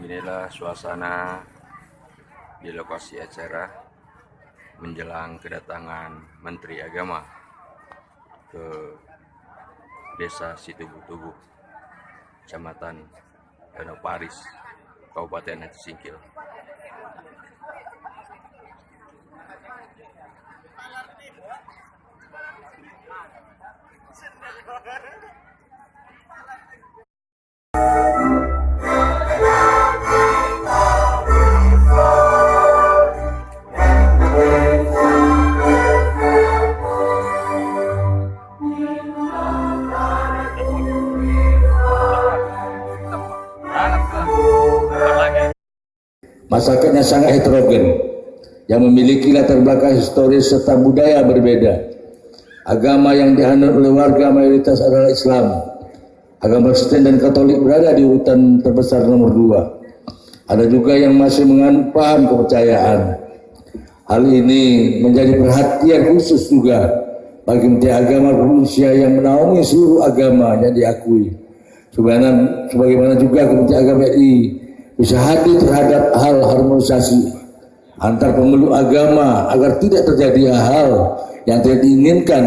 Inilah suasana di lokasi acara menjelang kedatangan Menteri Agama ke Desa Situbutubuh, Kecamatan Danau Paris, Kabupaten Aceh Singkil. Masyarakatnya sangat heterogen, yang memiliki latar belakang historis serta budaya berbeda. Agama yang dianut oleh warga mayoritas adalah Islam. Agama Kristen dan Katolik berada di urutan terbesar nomor 2. Ada juga yang masih menganut paham kepercayaan. Hal ini menjadi perhatian khusus juga bagi Menteri Agama Indonesia yang menaungi seluruh agama yang diakui. Sebagaimana juga Kementerian Agama RI bisa hadir terhadap hal harmonisasi antar pemeluk agama agar tidak terjadi hal yang tidak diinginkan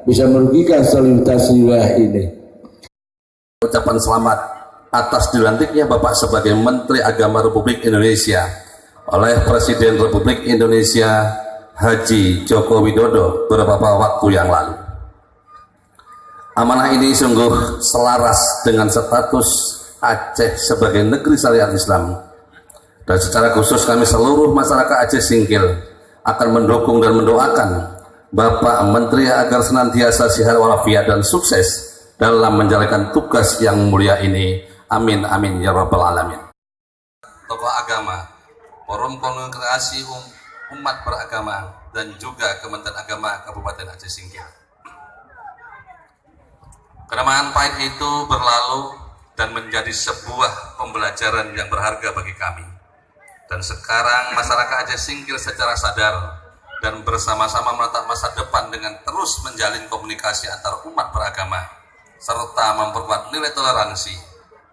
bisa merugikan soliditas wilayah ini. Ucapan selamat atas dilantiknya Bapak sebagai Menteri Agama Republik Indonesia oleh Presiden Republik Indonesia Haji Joko Widodo beberapa waktu yang lalu. Amanah ini sungguh selaras dengan status Aceh sebagai negeri syariat Islam, dan secara khusus kami seluruh masyarakat Aceh Singkil akan mendukung dan mendoakan Bapak Menteri agar senantiasa sehat walafiat dan sukses dalam menjalankan tugas yang mulia ini. Amin amin ya rabbal alamin. Tokoh agama, forum kongregasi umat beragama, dan juga Kementerian Agama Kabupaten Aceh Singkil. Kenangan pahit itu berlalu dan menjadi sebuah pembelajaran yang berharga bagi kami. Dan sekarang masyarakat Aceh Singkil secara sadar dan bersama-sama menatap masa depan dengan terus menjalin komunikasi antar umat beragama, serta memperkuat nilai toleransi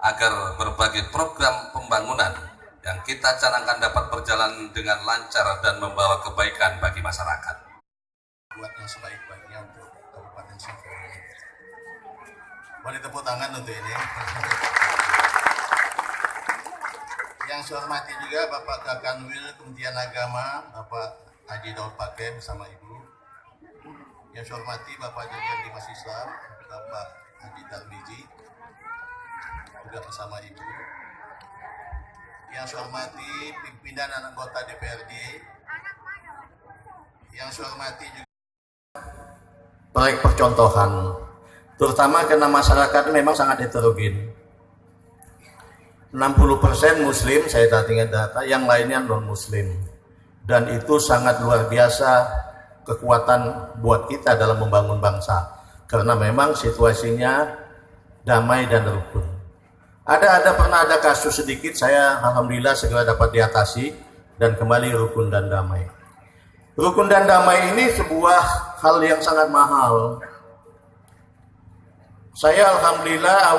agar berbagai program pembangunan yang kita canangkan dapat berjalan dengan lancar dan membawa kebaikan bagi masyarakat. Buat yang sebaik-baiknya untuk Kabupaten Singkil. Boleh tepuk tangan untuk ini. Yang saya hormati juga Bapak Kakanwil Kementerian Agama, Bapak Haji Daud Pakai bersama Ibu. Yang saya hormati Bapak Dirjen Dimas Islam, Bapak Haji Tarmizi juga bersama Ibu. Yang saya hormati pimpinan dan anggota DPRD. Yang saya hormati juga proyek percontohan, terutama karena masyarakat memang sangat heterogen. 60% muslim, saya tadi ingat data, yang lainnya non muslim. Dan itu sangat luar biasa kekuatan buat kita dalam membangun bangsa. Karena memang situasinya damai dan rukun. Pernah ada kasus sedikit, saya alhamdulillah segera dapat diatasi dan kembali rukun dan damai. Rukun dan damai ini sebuah hal yang sangat mahal. Saya alhamdulillah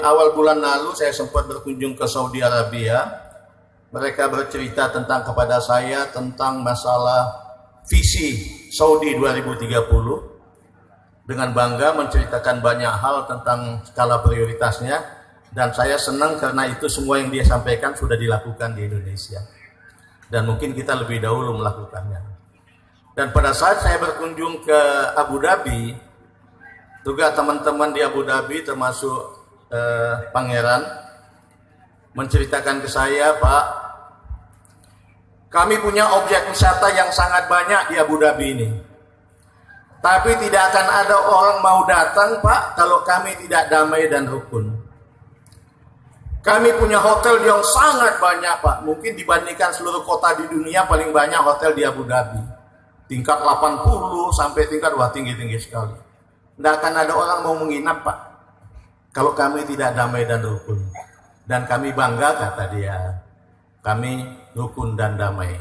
awal bulan lalu saya sempat berkunjung ke Saudi Arabia. Mereka bercerita kepada saya tentang masalah visi Saudi 2030. Dengan bangga menceritakan banyak hal tentang skala prioritasnya, dan saya senang karena itu semua yang dia sampaikan sudah dilakukan di Indonesia. Dan mungkin kita lebih dahulu melakukannya. Dan pada saat saya berkunjung ke Abu Dhabi, juga teman-teman di Abu Dhabi termasuk Pangeran menceritakan ke saya, Pak, kami punya objek wisata yang sangat banyak di Abu Dhabi ini. Tapi tidak akan ada orang mau datang, Pak, kalau kami tidak damai dan rukun. Kami punya hotel yang sangat banyak, Pak. Mungkin dibandingkan seluruh kota di dunia paling banyak hotel di Abu Dhabi. Tingkat 80 sampai tingkat tinggi-tinggi sekali. Tidak akan ada orang mau menginap, Pak, kalau kami tidak damai dan rukun. Dan kami bangga, kata dia, kami rukun dan damai.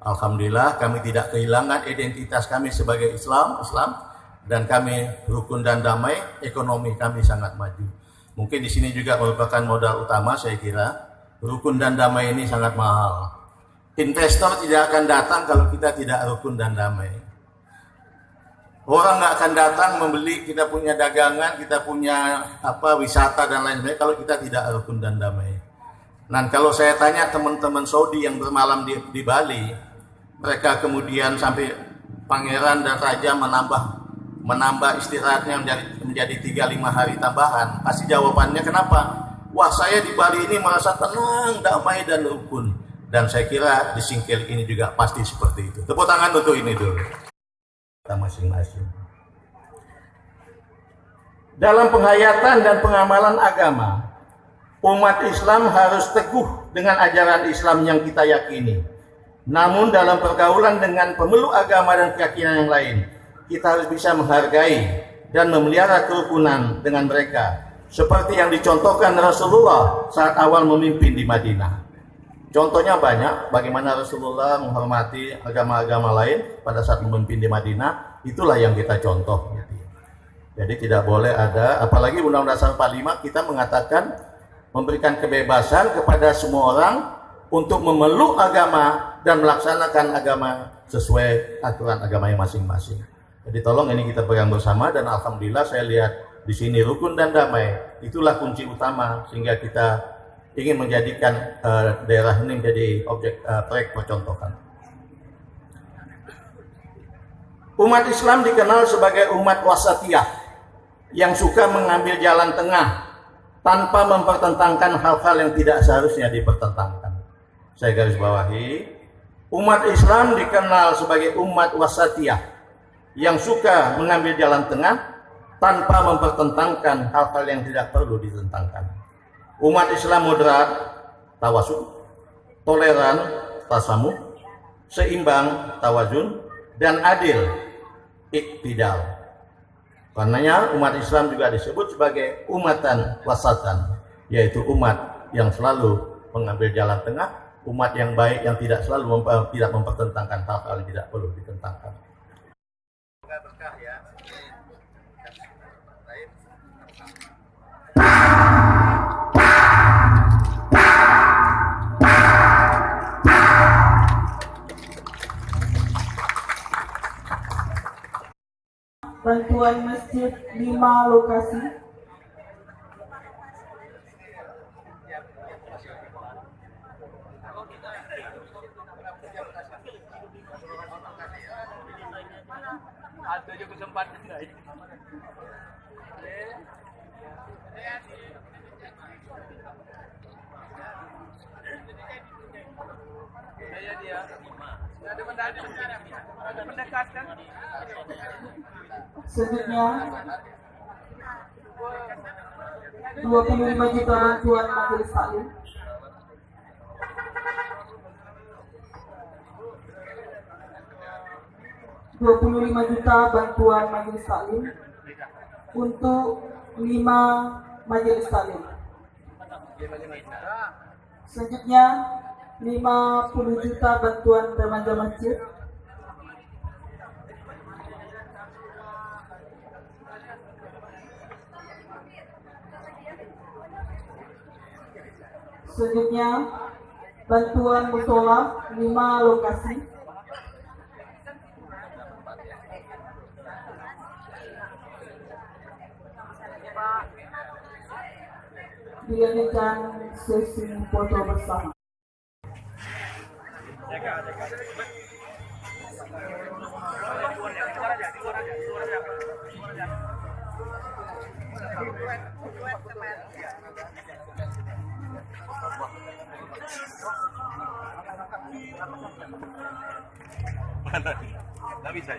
Alhamdulillah kami tidak kehilangan identitas kami sebagai Islam, dan kami rukun dan damai. Ekonomi kami sangat maju. Mungkin di sini juga merupakan modal utama, saya kira, Rukun dan damai ini sangat mahal. Investor tidak akan datang kalau kita tidak rukun dan damai. Orang nggak akan datang membeli kita punya dagangan, kita punya wisata dan lain sebagainya kalau kita tidak rukun dan damai. Dan kalau saya tanya teman-teman Saudi yang bermalam di Bali, mereka kemudian sampai pangeran dan raja menambah istirahatnya menjadi 3-5 hari tambahan. Pasti jawabannya kenapa? Wah, saya di Bali ini merasa tenang, damai dan rukun. Dan saya kira di Singkil ini juga pasti seperti itu. Tepuk tangan untuk ini dulu. Kita masing-masing. Dalam penghayatan dan pengamalan agama, umat Islam harus teguh dengan ajaran Islam yang kita yakini. Namun dalam pergaulan dengan pemeluk agama dan keyakinan yang lain, kita harus bisa menghargai dan memelihara kerukunan dengan mereka. Seperti yang dicontohkan Rasulullah saat awal memimpin di Madinah. Contohnya banyak, bagaimana Rasulullah menghormati agama-agama lain pada saat memimpin di Madinah, itulah yang kita contoh. Jadi tidak boleh ada, apalagi Undang-Undang Dasar 45 kita mengatakan memberikan kebebasan kepada semua orang untuk memeluk agama dan melaksanakan agama sesuai aturan agamanya masing-masing. Jadi tolong ini kita pegang bersama dan alhamdulillah saya lihat di sini rukun dan damai, itulah kunci utama sehingga kita ingin menjadikan daerah ini menjadi objek proyek percontohan. Umat Islam dikenal sebagai umat wasatiyah yang suka mengambil jalan tengah tanpa mempertentangkan hal-hal yang tidak seharusnya dipertentangkan. Saya garis bawahi, umat Islam dikenal sebagai umat wasatiyah yang suka mengambil jalan tengah tanpa mempertentangkan hal-hal yang tidak perlu ditentangkan. Umat Islam moderat, tawasud, toleran, tasamuh, seimbang, tawazun, dan adil, iktidal. Karenanya umat Islam juga disebut sebagai umatan wasatan, yaitu umat yang selalu mengambil jalan tengah, umat yang baik yang tidak selalu tidak mempertentangkan hal-hal yang tidak perlu ditentangkan. Berkah ya. Bantuan masjid 5 lokasi. Ada juga kesempatan guys. Saya dia. Ada pendekatan. Selanjutnya 25 juta bantuan majelis taklim. $25 juta bantuan majelis taklim untuk 5 majelis taklim. Selanjutnya 50 juta bantuan remaja masjid. Selanjutnya bantuan musola 5 lokasi. Dilanjutkan sesi foto bersama. Nggak bisa.